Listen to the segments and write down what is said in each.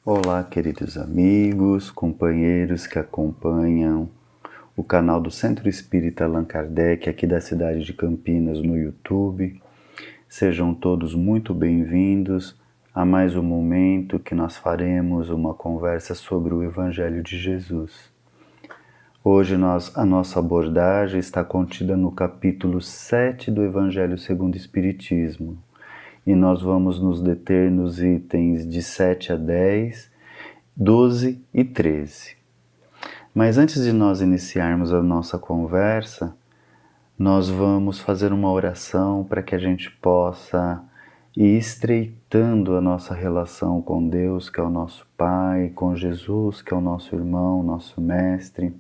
Olá, queridos amigos, companheiros que acompanham o canal do Centro Espírita Allan Kardec, aqui da cidade de Campinas, no YouTube. Sejam todos muito bem-vindos a mais um momento que nós faremos uma conversa sobre o Evangelho de Jesus. Hoje a nossa abordagem está contida no capítulo 7 do Evangelho segundo o Espiritismo. E nós vamos nos deter nos itens de 7 a 10, 12 e 13. Mas antes de nós iniciarmos a nossa conversa, nós vamos fazer uma oração para que a gente possa ir estreitando a nossa relação com Deus, que é o nosso Pai, com Jesus, que é o nosso irmão, nosso mestre,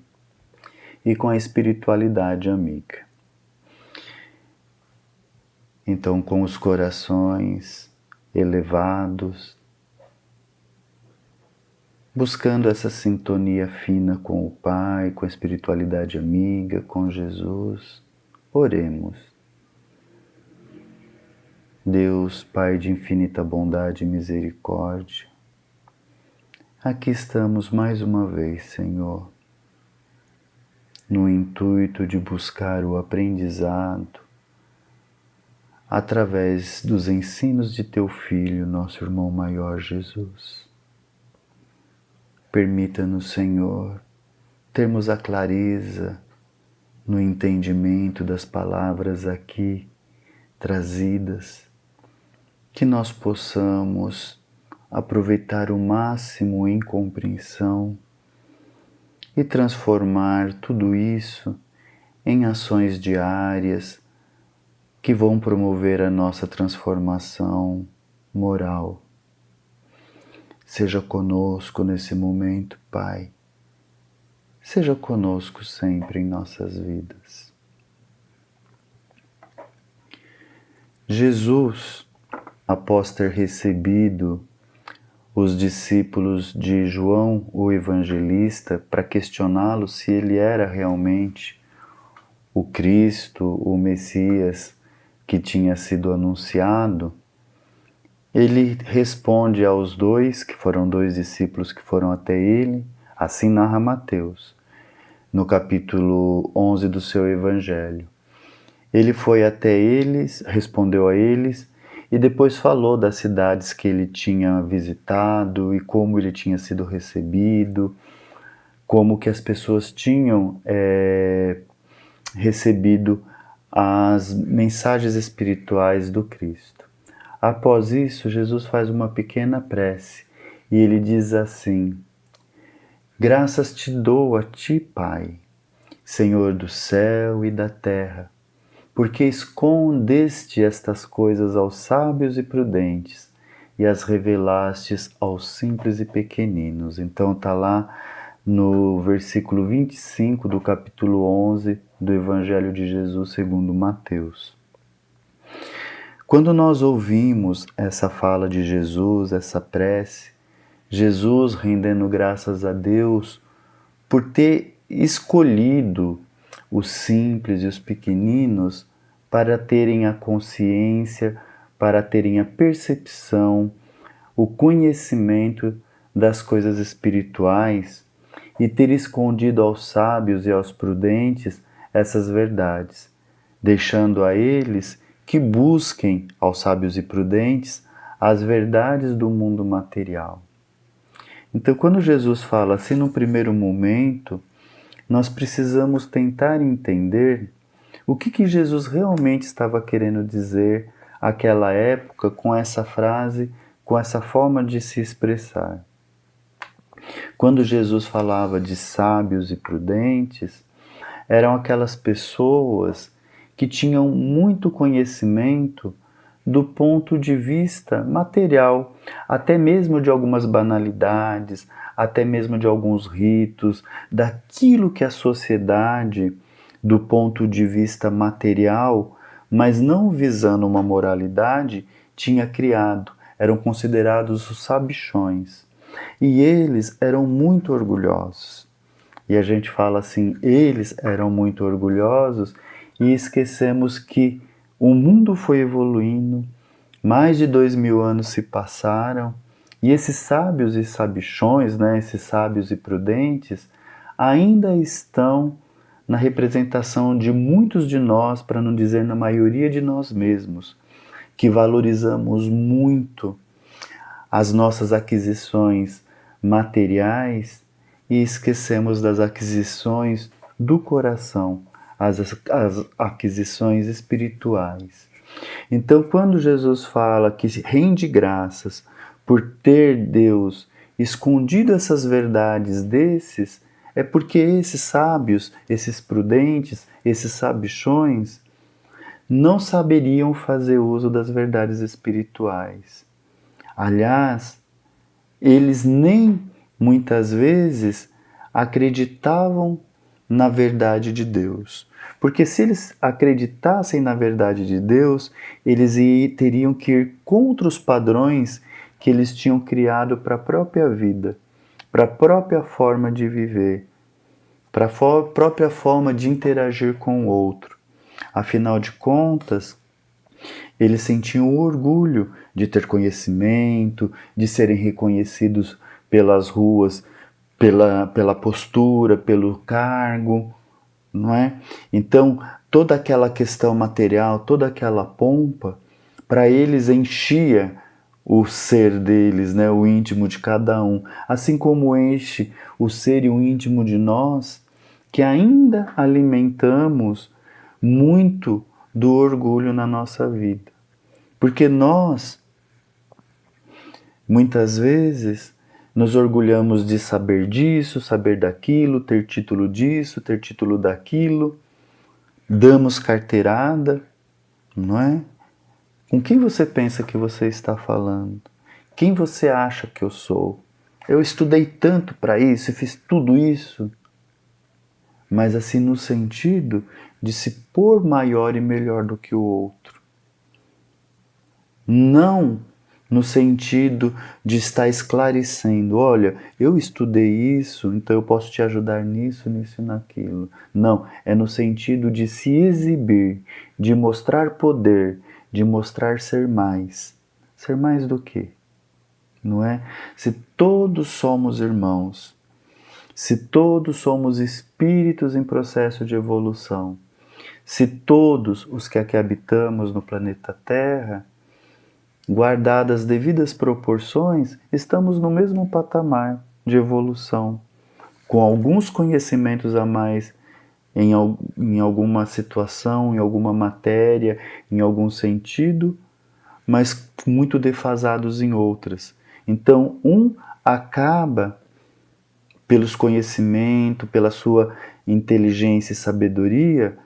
e com a espiritualidade amiga. Então, com os corações elevados, buscando essa sintonia fina com o Pai, com a espiritualidade amiga, com Jesus, oremos. Deus, Pai de infinita bondade e misericórdia, aqui estamos mais uma vez, Senhor, no intuito de buscar o aprendizado através dos ensinos de Teu Filho, nosso irmão maior Jesus. Permita-nos, Senhor, termos a clareza no entendimento das palavras aqui trazidas, que nós possamos aproveitar o máximo em compreensão e transformar tudo isso em ações diárias que vão promover a nossa transformação moral. Seja conosco nesse momento, Pai. Seja conosco sempre em nossas vidas. Jesus, após ter recebido os discípulos de João, o evangelista, para questioná-lo se ele era realmente o Cristo, o Messias que tinha sido anunciado, ele responde aos dois, que foram dois discípulos que foram até ele, assim narra Mateus, no capítulo 11 do seu Evangelho. Ele foi até eles, respondeu a eles, e depois falou das cidades que ele tinha visitado e como ele tinha sido recebido, como que as pessoas tinham recebido as mensagens espirituais do Cristo. Após isso, Jesus faz uma pequena prece e ele diz assim: graças te dou a ti, Pai, Senhor do céu e da terra, porque escondeste estas coisas aos sábios e prudentes e as revelastes aos simples e pequeninos. Então está lá no versículo 25 do capítulo 11 do Evangelho de Jesus segundo Mateus. Quando nós ouvimos essa fala de Jesus, essa prece, Jesus rendendo graças a Deus por ter escolhido os simples e os pequeninos para terem a consciência, para terem a percepção, o conhecimento das coisas espirituais e ter escondido aos sábios e aos prudentes essas verdades, deixando a eles que busquem, aos sábios e prudentes, as verdades do mundo material. Então, quando Jesus fala assim, no primeiro momento, nós precisamos tentar entender o que Jesus realmente estava querendo dizer àquela época com essa frase, com essa forma de se expressar. Quando Jesus falava de sábios e prudentes, eram aquelas pessoas que tinham muito conhecimento do ponto de vista material, até mesmo de algumas banalidades, até mesmo de alguns ritos, daquilo que a sociedade, do ponto de vista material, mas não visando uma moralidade, tinha criado. Eram considerados os sabichões. E eles eram muito orgulhosos. E a gente fala assim, eles eram muito orgulhosos e esquecemos que o mundo foi evoluindo, mais de 2000 anos se passaram E esses sábios e sabichões, né, esses sábios e prudentes, ainda estão na representação de muitos de nós, para não dizer na maioria de nós mesmos, que valorizamos muito as nossas aquisições materiais e esquecemos das aquisições do coração, as aquisições espirituais. Então, quando Jesus fala que rende graças por ter Deus escondido essas verdades desses, é porque esses sábios, esses prudentes, esses sabichões, não saberiam fazer uso das verdades espirituais. Aliás, eles nem muitas vezes acreditavam na verdade de Deus. Porque se eles acreditassem na verdade de Deus, eles teriam que ir contra os padrões que eles tinham criado para a própria vida, para a própria forma de viver, para a própria forma de interagir com o outro. Afinal de contas, eles sentiam orgulho de ter conhecimento, de serem reconhecidos pelas ruas, pela postura, pelo cargo, não é? Então, toda aquela questão material, toda aquela pompa, para eles enchia o ser deles, né? O íntimo de cada um. Assim como enche o ser e o íntimo de nós, que ainda alimentamos muito do orgulho na nossa vida. Porque nós, muitas vezes, nos orgulhamos de saber disso, saber daquilo, ter título disso, ter título daquilo, damos carteirada, não é? Com quem você pensa que você está falando? Quem você acha que eu sou? Eu estudei tanto para isso e fiz tudo isso, mas assim no sentido de se pôr maior e melhor do que o outro. Não no sentido de estar esclarecendo, olha, eu estudei isso, então eu posso te ajudar nisso, nisso e naquilo. Não, é no sentido de se exibir, de mostrar poder, de mostrar ser mais. Ser mais do quê? Não é? Se todos somos irmãos, se todos somos espíritos em processo de evolução, se todos os que aqui habitamos no planeta Terra, guardadas as devidas proporções, estamos no mesmo patamar de evolução, com alguns conhecimentos a mais em alguma situação, em alguma matéria, em algum sentido, mas muito defasados em outras. Então, um acaba, pelos conhecimentos, pela sua inteligência e sabedoria,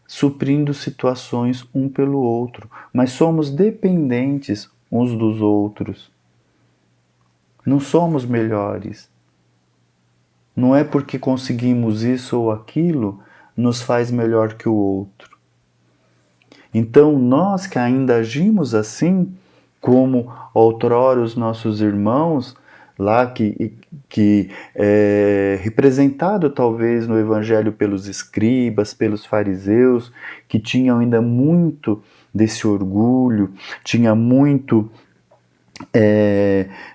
suprindo situações um pelo outro, mas somos dependentes uns dos outros. Não somos melhores. Não é porque conseguimos isso ou aquilo, nos faz melhor que o outro. Então, nós que ainda agimos assim, como outrora os nossos irmãos, lá que é representado talvez no Evangelho pelos escribas, pelos fariseus, que tinham ainda muito desse orgulho, tinha muito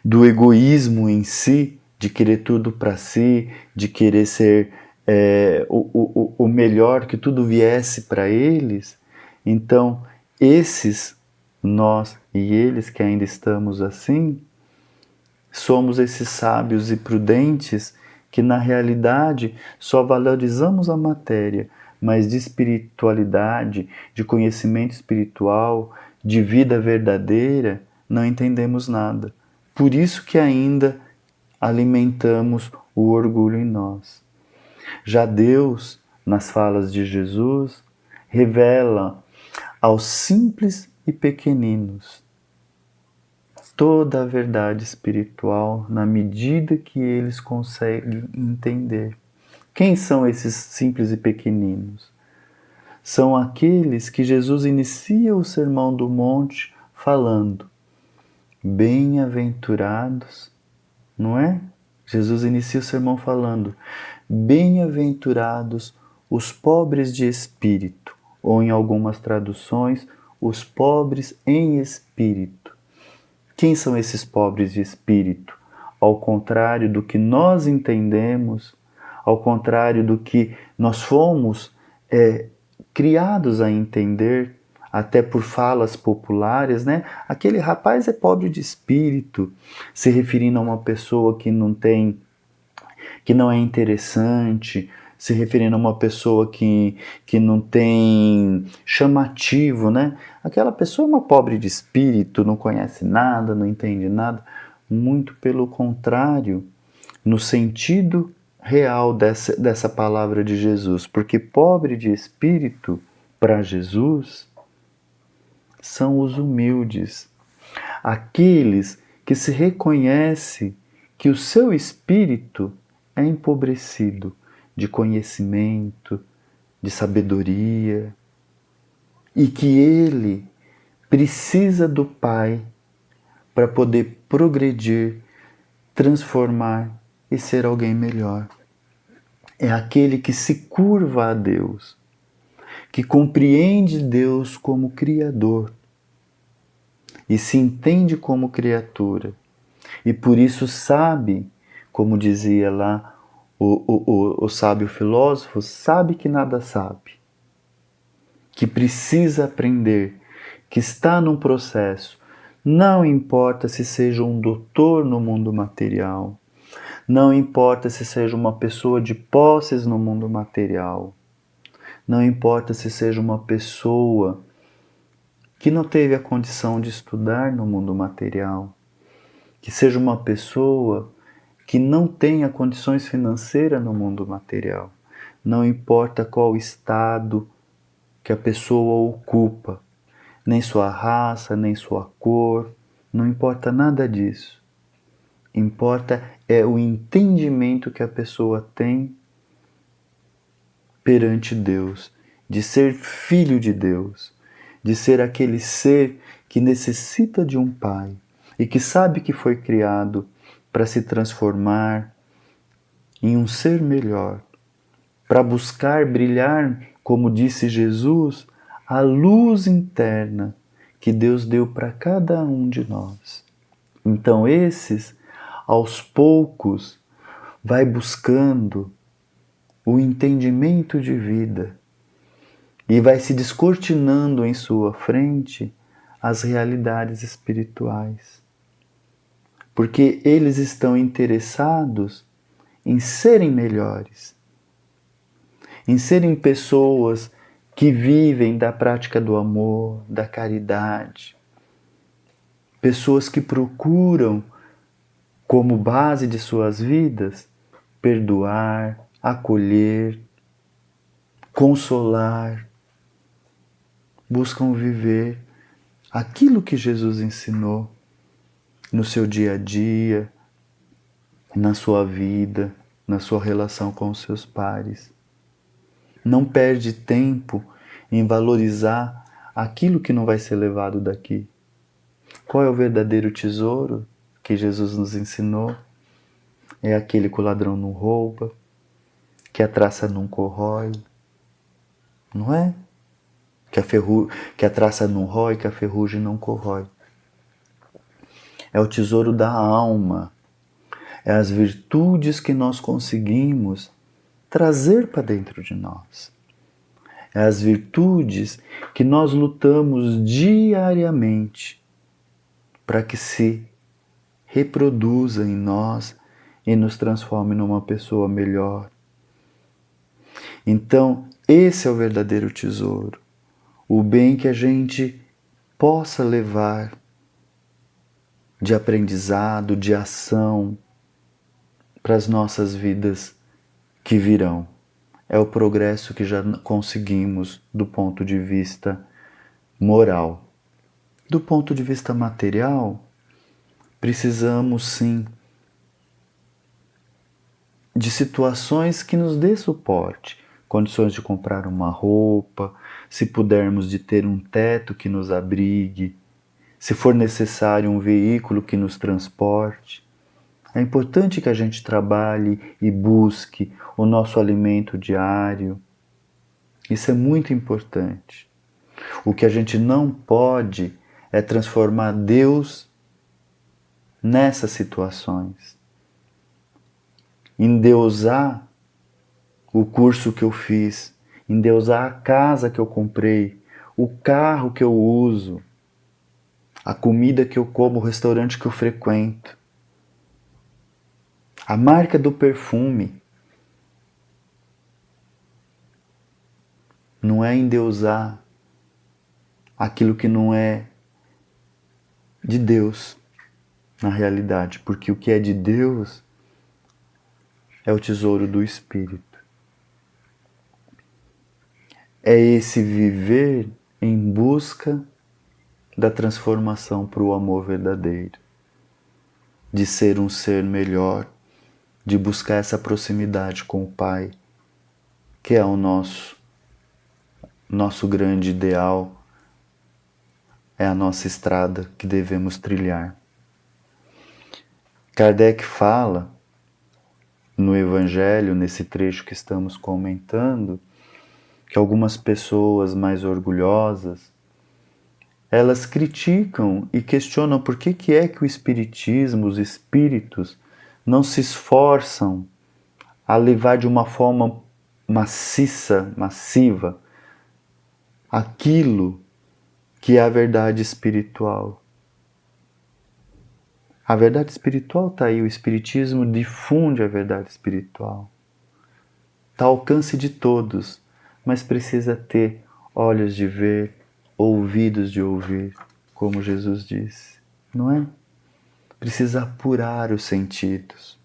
do egoísmo em si, de querer tudo para si, de querer ser o melhor, que tudo viesse para eles. Então, esses, nós e eles que ainda estamos assim, somos esses sábios e prudentes que na realidade só valorizamos a matéria, mas de espiritualidade, de conhecimento espiritual, de vida verdadeira, não entendemos nada. Por isso que ainda alimentamos o orgulho em nós. Já Deus, nas falas de Jesus, revela aos simples e pequeninos toda a verdade espiritual na medida que eles conseguem entender. Quem são esses simples e pequeninos? São aqueles que Jesus inicia o Sermão do Monte falando: bem-aventurados, não é? Jesus inicia o sermão falando: bem-aventurados os pobres de espírito, ou em algumas traduções, os pobres em espírito. Quem são esses pobres de espírito? Ao contrário do que nós entendemos, ao contrário do que nós fomos criados a entender, até por falas populares, né? Aquele rapaz é pobre de espírito, se referindo a uma pessoa que não é interessante, se referindo a uma pessoa que não tem chamativo, né? Aquela pessoa é uma pobre de espírito, não conhece nada, não entende nada. Muito pelo contrário, no sentido real dessa palavra de Jesus. Porque pobre de espírito, para Jesus, são os humildes. Aqueles que se reconhecem que o seu espírito é empobrecido de conhecimento, de sabedoria, e que ele precisa do Pai para poder progredir, transformar e ser alguém melhor. É aquele que se curva a Deus, que compreende Deus como Criador e se entende como criatura, e por isso sabe, como dizia lá o sábio filósofo, sabe que nada sabe, que precisa aprender, que está num processo. Não importa se seja um doutor no mundo material, não importa se seja uma pessoa de posses no mundo material, não importa se seja uma pessoa que não teve a condição de estudar no mundo material, que seja uma pessoa que não tenha condições financeiras no mundo material. Não importa qual estado que a pessoa ocupa, nem sua raça, nem sua cor, não importa nada disso. Importa é o entendimento que a pessoa tem perante Deus, de ser filho de Deus, de ser aquele ser que necessita de um pai e que sabe que foi criado para se transformar em um ser melhor, para buscar brilhar, como disse Jesus, a luz interna que Deus deu para cada um de nós. Então esses, aos poucos, vai buscando o entendimento de vida e vai se descortinando em sua frente as realidades espirituais. Porque eles estão interessados em serem melhores, em serem pessoas que vivem da prática do amor, da caridade, pessoas que procuram, como base de suas vidas, perdoar, acolher, consolar, buscam viver aquilo que Jesus ensinou no seu dia a dia, na sua vida, na sua relação com os seus pares. Não perde tempo em valorizar aquilo que não vai ser levado daqui. Qual é o verdadeiro tesouro que Jesus nos ensinou? É aquele que o ladrão não rouba, que a traça não corrói, não é? Que a traça não rói, que a ferrugem não corrói. É o tesouro da alma. É as virtudes que nós conseguimos trazer para dentro de nós. É as virtudes que nós lutamos diariamente para que se reproduza em nós e nos transforme numa pessoa melhor. Então, esse é o verdadeiro tesouro. O bem que a gente possa levar de aprendizado, de ação para as nossas vidas que virão. É o progresso que já conseguimos do ponto de vista moral. Do ponto de vista material, precisamos sim de situações que nos dê suporte, condições de comprar uma roupa, se pudermos de ter um teto que nos abrigue, se for necessário um veículo que nos transporte. É importante que a gente trabalhe e busque o nosso alimento diário. Isso é muito importante. O que a gente não pode é transformar Deus nessas situações. Endeusar o curso que eu fiz, endeusar a casa que eu comprei, o carro que eu uso, a comida que eu como, o restaurante que eu frequento, a marca do perfume. Não é endeusar aquilo que não é de Deus, na realidade, porque o que é de Deus é o tesouro do Espírito. É esse viver em busca da transformação para o amor verdadeiro, de ser um ser melhor, de buscar essa proximidade com o Pai, que é o nosso grande ideal, é a nossa estrada que devemos trilhar. Kardec fala no Evangelho, nesse trecho que estamos comentando, que algumas pessoas mais orgulhosas, elas criticam e questionam por que é que o Espiritismo, os espíritos, não se esforçam a levar de uma forma maciça, massiva, aquilo que é a verdade espiritual. A verdade espiritual está aí, o Espiritismo difunde a verdade espiritual. Está ao alcance de todos, mas precisa ter olhos de ver, ouvidos de ouvir, como Jesus disse, não é? Precisa apurar os sentidos.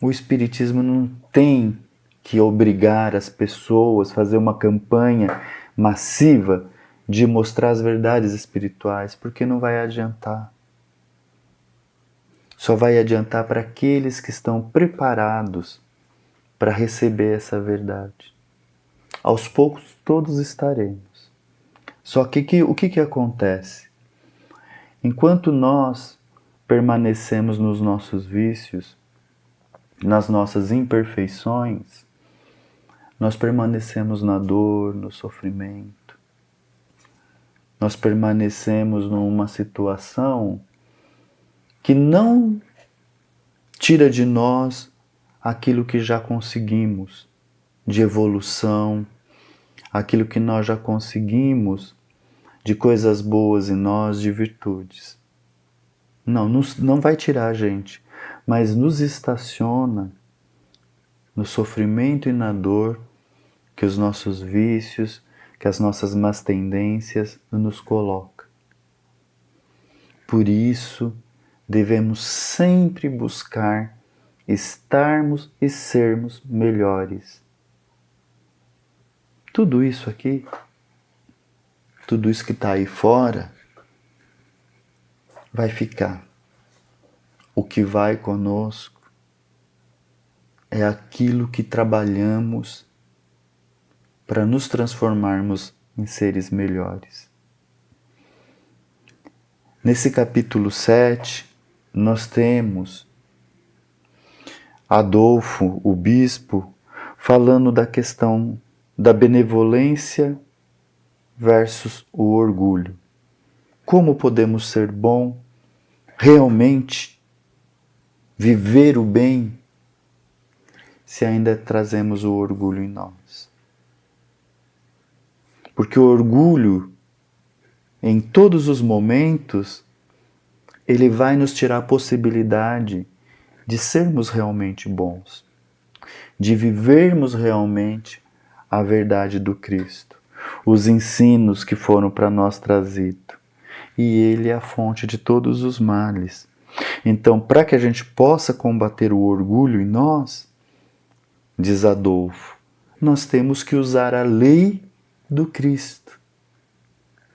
O Espiritismo não tem que obrigar as pessoas a fazer uma campanha massiva de mostrar as verdades espirituais, porque não vai adiantar. Só vai adiantar para aqueles que estão preparados para receber essa verdade. Aos poucos todos estaremos. Só que o que acontece? Enquanto nós permanecemos nos nossos vícios, nas nossas imperfeições, nós permanecemos na dor, no sofrimento. Nós permanecemos numa situação que não tira de nós aquilo que já conseguimos de evolução, aquilo que nós já conseguimos de coisas boas em nós, de virtudes. Não vai tirar a gente, mas nos estaciona no sofrimento e na dor que os nossos vícios, que as nossas más tendências nos colocam. Por isso, devemos sempre buscar estarmos e sermos melhores. Tudo isso aqui, tudo isso que está aí fora, vai ficar. O que vai conosco é aquilo que trabalhamos para nos transformarmos em seres melhores. Nesse capítulo 7, nós temos Adolfo, o bispo, falando da questão da benevolência versus o orgulho. Como podemos ser bom, realmente viver o bem, se ainda trazemos o orgulho em nós? Porque o orgulho, em todos os momentos, ele vai nos tirar a possibilidade de sermos realmente bons, de vivermos realmente a verdade do Cristo, os ensinos que foram para nós trazidos. E ele é a fonte de todos os males. Então, para que a gente possa combater o orgulho em nós, diz Adolfo, nós temos que usar a lei do Cristo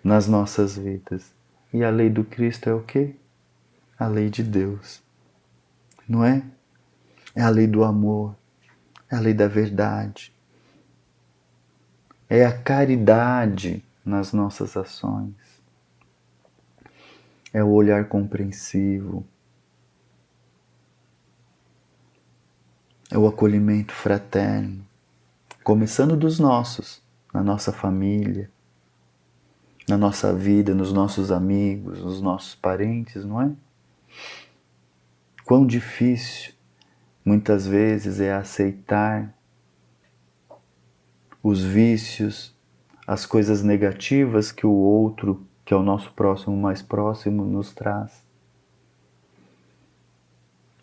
nas nossas vidas. E a lei do Cristo é o quê? A lei de Deus. Não é? É a lei do amor, é a lei da verdade. É a caridade nas nossas ações. É o olhar compreensivo. É o acolhimento fraterno, começando dos nossos, na nossa família, na nossa vida, nos nossos amigos, nos nossos parentes, não é? Quão difícil muitas vezes é aceitar os vícios, as coisas negativas que o outro, que é o nosso próximo mais próximo, nos traz.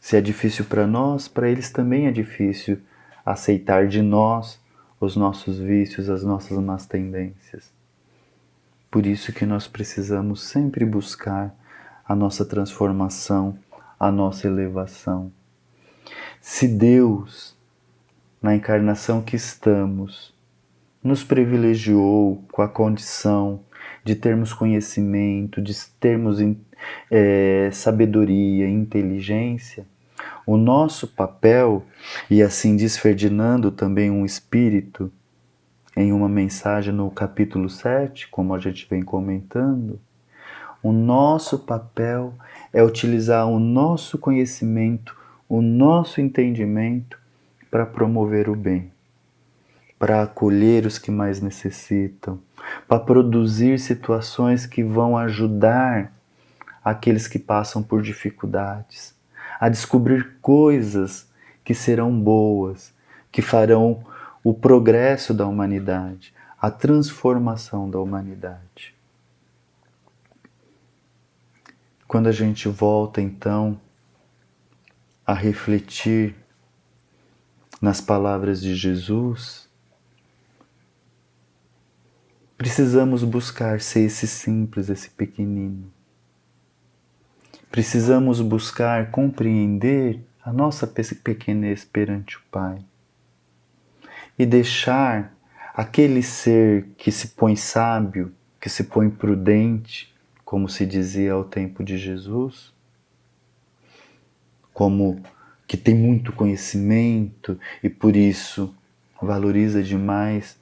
Se é difícil para nós, para eles também é difícil aceitar de nós os nossos vícios, as nossas más tendências. Por isso que nós precisamos sempre buscar a nossa transformação, a nossa elevação. Se Deus, na encarnação que estamos, nos privilegiou com a condição de termos conhecimento, de termos sabedoria, inteligência, o nosso papel, e assim diz Ferdinando, também um espírito, em uma mensagem no capítulo 7, como a gente vem comentando, o nosso papel é utilizar o nosso conhecimento, o nosso entendimento para promover o bem, para acolher os que mais necessitam, para produzir situações que vão ajudar aqueles que passam por dificuldades, a descobrir coisas que serão boas, que farão o progresso da humanidade, a transformação da humanidade. Quando a gente volta, então, a refletir nas palavras de Jesus, precisamos buscar ser esse simples, esse pequenino. Precisamos buscar compreender a nossa pequenez perante o Pai e deixar aquele ser que se põe sábio, que se põe prudente, como se dizia ao tempo de Jesus, como que tem muito conhecimento e por isso valoriza demais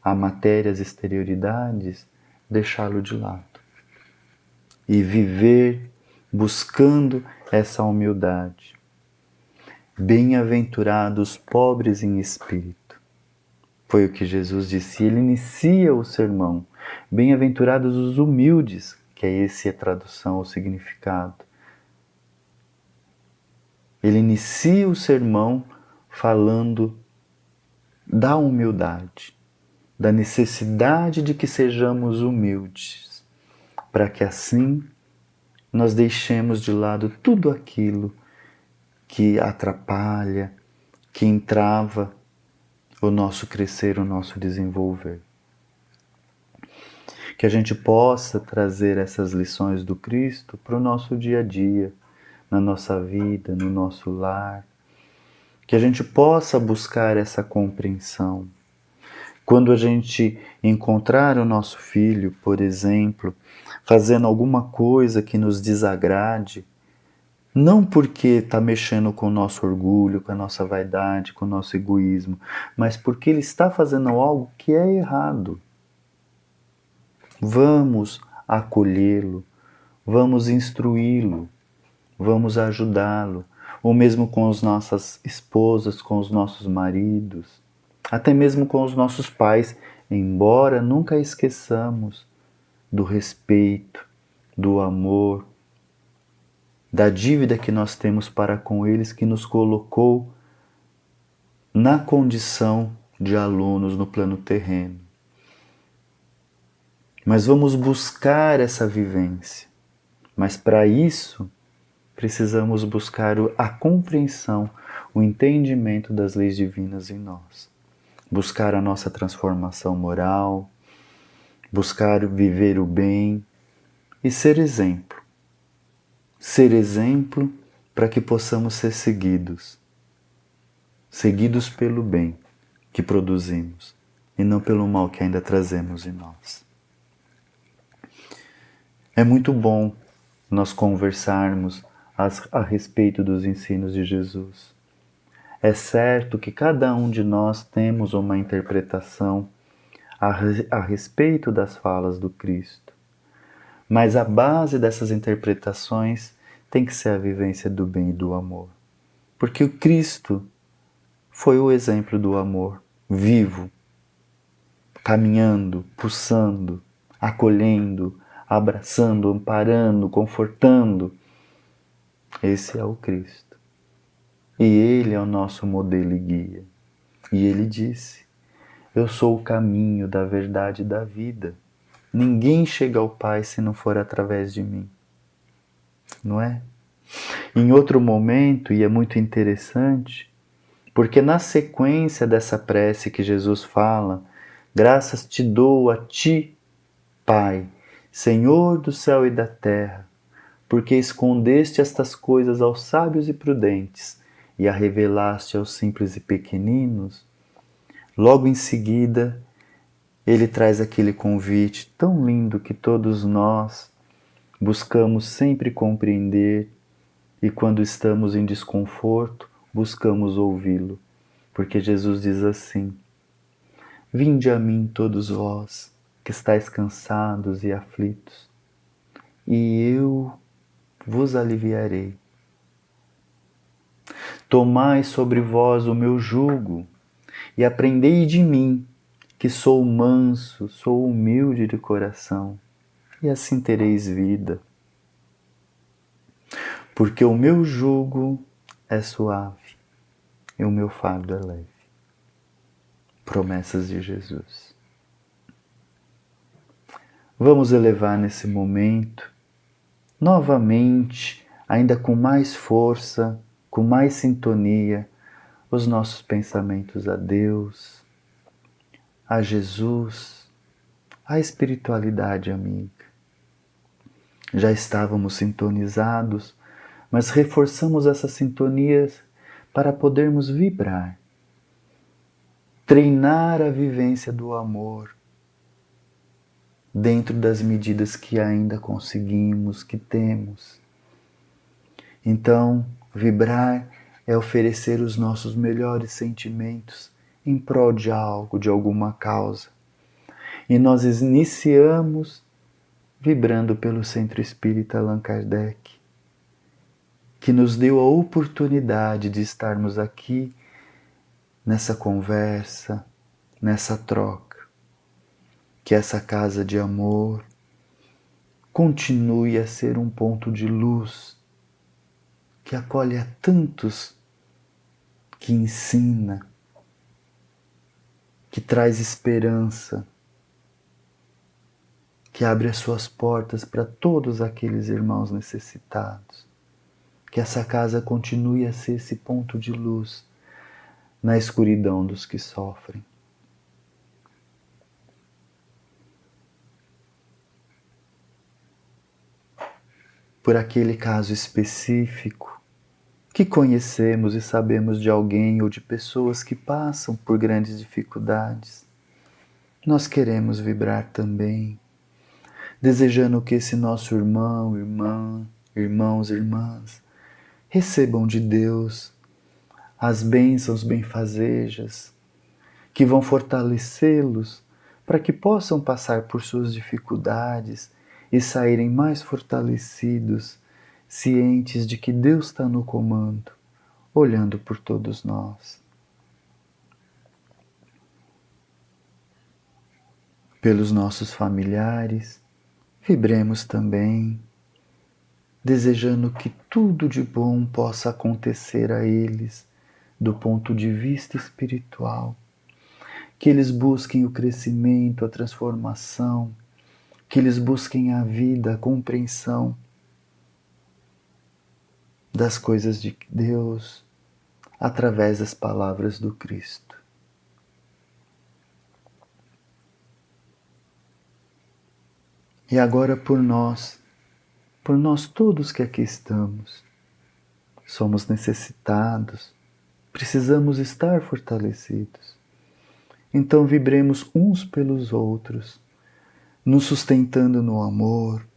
a matéria, as exterioridades, deixá-lo de lado e viver buscando essa humildade. Bem-aventurados pobres em espírito. Foi o que Jesus disse. Ele inicia o sermão. Bem-aventurados os humildes, que é essa a tradução, o significado. Ele inicia o sermão falando da humildade, da necessidade de que sejamos humildes, para que assim nós deixemos de lado tudo aquilo que atrapalha, que entrava o nosso crescer, o nosso desenvolver. Que a gente possa trazer essas lições do Cristo para o nosso dia a dia, na nossa vida, no nosso lar. Que a gente possa buscar essa compreensão. Quando a gente encontrar o nosso filho, por exemplo, fazendo alguma coisa que nos desagrade, não porque está mexendo com o nosso orgulho, com a nossa vaidade, com o nosso egoísmo, mas porque ele está fazendo algo que é errado. Vamos acolhê-lo, vamos instruí-lo, vamos ajudá-lo, ou mesmo com as nossas esposas, com os nossos maridos, até mesmo com os nossos pais, embora nunca esqueçamos do respeito, do amor, da dívida que nós temos para com eles, que nos colocou na condição de alunos no plano terreno. Mas vamos buscar essa vivência. Mas para isso, precisamos buscar a compreensão, o entendimento das leis divinas em nós. Buscar a nossa transformação moral, buscar viver o bem e ser exemplo. Ser exemplo para que possamos ser seguidos. Seguidos pelo bem que produzimos e não pelo mal que ainda trazemos em nós. É muito bom nós conversarmos a respeito dos ensinos de Jesus. É certo que cada um de nós temos uma interpretação a respeito das falas do Cristo. Mas a base dessas interpretações tem que ser a vivência do bem e do amor. Porque o Cristo foi o exemplo do amor, vivo, caminhando, pulsando, acolhendo, abraçando, amparando, confortando. Esse é o Cristo. E Ele é o nosso modelo e guia. E Ele disse: eu sou o caminho da verdade e da vida. Ninguém chega ao Pai se não for através de mim. Não é? Em outro momento, e é muito interessante, porque na sequência dessa prece que Jesus fala, graças te dou a ti, Pai, Senhor do céu e da terra, porque escondeste estas coisas aos sábios e prudentes e a revelaste aos simples e pequeninos. Logo em seguida, ele traz aquele convite tão lindo que todos nós buscamos sempre compreender e quando estamos em desconforto, buscamos ouvi-lo. Porque Jesus diz assim: vinde a mim todos vós que estáis cansados e aflitos, e eu vos aliviarei. Tomai sobre vós o meu jugo e aprendei de mim, que sou manso, sou humilde de coração, e assim tereis vida. Porque o meu jugo é suave e o meu fardo é leve. Promessas de Jesus. Vamos elevar nesse momento, novamente, ainda com mais força, com mais sintonia, os nossos pensamentos a Deus, a Jesus, à espiritualidade amiga. Já estávamos sintonizados, mas reforçamos essas sintonias para podermos vibrar, treinar a vivência do amor dentro das medidas que ainda conseguimos, que temos. Então, vibrar é oferecer os nossos melhores sentimentos em prol de algo, de alguma causa. E nós iniciamos vibrando pelo Centro Espírita Allan Kardec, que nos deu a oportunidade de estarmos aqui nessa conversa, nessa troca. Que essa casa de amor continue a ser um ponto de luz que acolhe a tantos, que ensina, que traz esperança, que abre as suas portas para todos aqueles irmãos necessitados. Que essa casa continue a ser esse ponto de luz na escuridão dos que sofrem. Por aquele caso específico que conhecemos e sabemos de alguém ou de pessoas que passam por grandes dificuldades, nós queremos vibrar também, desejando que esse nosso irmão, irmã, irmãos, irmãs, recebam de Deus as bênçãos benfazejas que vão fortalecê-los para que possam passar por suas dificuldades e saírem mais fortalecidos, cientes de que Deus está no comando, olhando por todos nós. Pelos nossos familiares, vibremos também, desejando que tudo de bom possa acontecer a eles do ponto de vista espiritual, que eles busquem o crescimento, a transformação, que eles busquem a vida, a compreensão das coisas de Deus através das palavras do Cristo. E agora por nós todos que aqui estamos, somos necessitados, precisamos estar fortalecidos. Então vibremos uns pelos outros, nos sustentando no amor,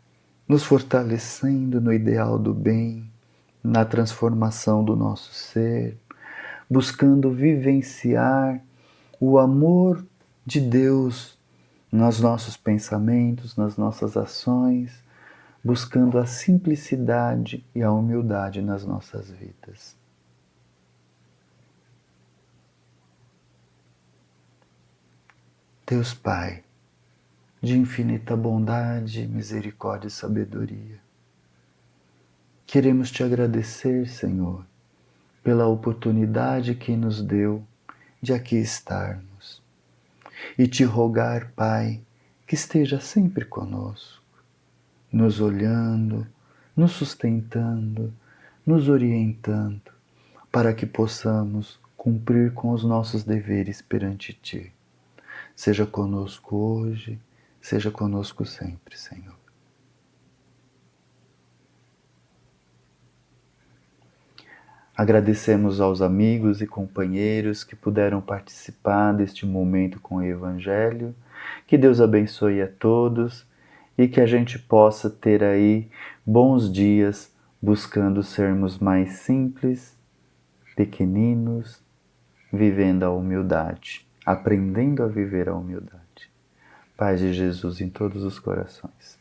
nos fortalecendo no ideal do bem, na transformação do nosso ser, buscando vivenciar o amor de Deus nos nossos pensamentos, nas nossas ações, buscando a simplicidade e a humildade nas nossas vidas. Deus Pai, de infinita bondade, misericórdia e sabedoria. Queremos te agradecer, Senhor, pela oportunidade que nos deu de aqui estarmos e te rogar, Pai, que esteja sempre conosco, nos olhando, nos sustentando, nos orientando, para que possamos cumprir com os nossos deveres perante Ti. Seja conosco hoje, seja conosco sempre, Senhor. Agradecemos aos amigos e companheiros que puderam participar deste momento com o Evangelho. Que Deus abençoe a todos e que a gente possa ter aí bons dias buscando sermos mais simples, pequeninos, vivendo a humildade, aprendendo a viver a humildade. Paz de Jesus em todos os corações.